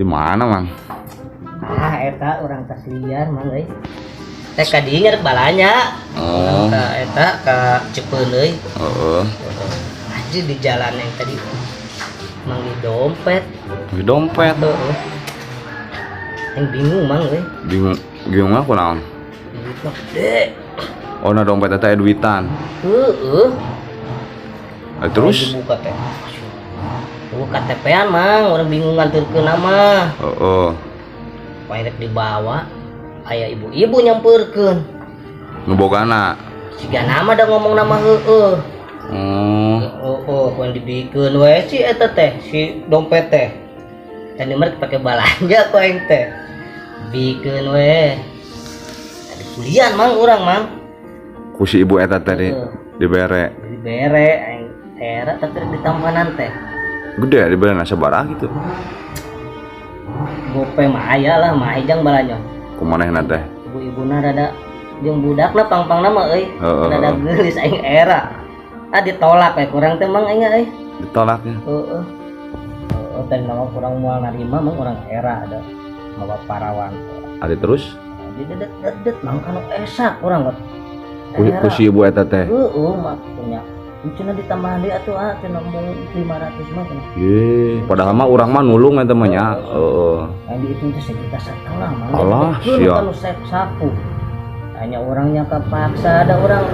mana, Mang? Ah, eta orang tas liar mang euy. Teh ka dieu rek balanya. Oh. Ka eta ka Cepeun euy. Heeh. Anjir di jalan yang tadi mang di dompet. Di dompet. Heeh. Yang bingung mang euy. Bingung aku naon? Duit mah gede. Oh, na dompet eta aya duitan. Heeh. Terus? Dibuka teh. KTP-an mang, orang bingung nganturkeun nama. Heeh. Pairek dibawa, aya ibu-ibu nyamperkeun. Ngebogana. Siga nama da ngomong nama heueuh. Oh. Kudu dibikeun we si eta teh, si dompet teh. Tadi mah pake balanja ku aing teh. Bikeun we. Tadi kuliah mang urang mang. Ku si ibu eta tadi dibere. Dibere aing era tapi ditampanan teh. Gede dibere sabaraha gitu. Gope mah aya lah, mah ejang balanya. Kumanehna teh? Ibu-ibuna rada jeung budakna pang-pangna mah euy. Heeh. Rada geulis aing era. Ah ditolak we kurang teh mang aing euy. Ditolaknya. Heeh. Heeh teh nama kurang moal narima mang urang era ada mawa parawan. Ada terus? Di dedet mang kana esak urang mah. Ku si ibu eta teh. Heeh mah punya. Cenah ditambahan deui atuh cenah mung 500 mah cenah. Ye, padahal mah urang mah nulung eta mah nya. Heeh. Yang dihitung teh sejuta salah mah. Alah, sia. Kalau sapu. Hanya orangnya kepaksa, ada orang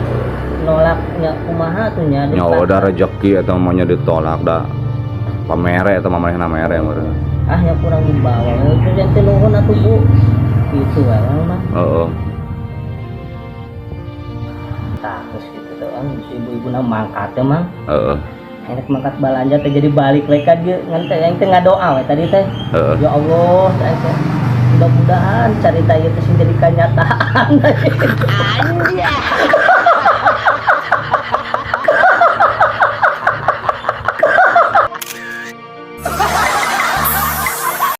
nolaknya kumaha tuh nya. Nya udah rezeki eta mah nya ditolak da. Pamere eta mah manehna mere meureun. Ah yang kurang dibawa. Itu yang teh nuhun atuh Bu. Itu wae mah. Heeh. Terus gitu tuh kan si ibu-ibu na mangkat teh mang. Heeh. Enak mangkat balanja teh jadi balik lagi ka dieu ngan teh yang teh ngadoa we tadi teh. Heeh. Ya Allah, teh mudah-mudahan carita ieu teh sing jadi kenyataan. Anjir.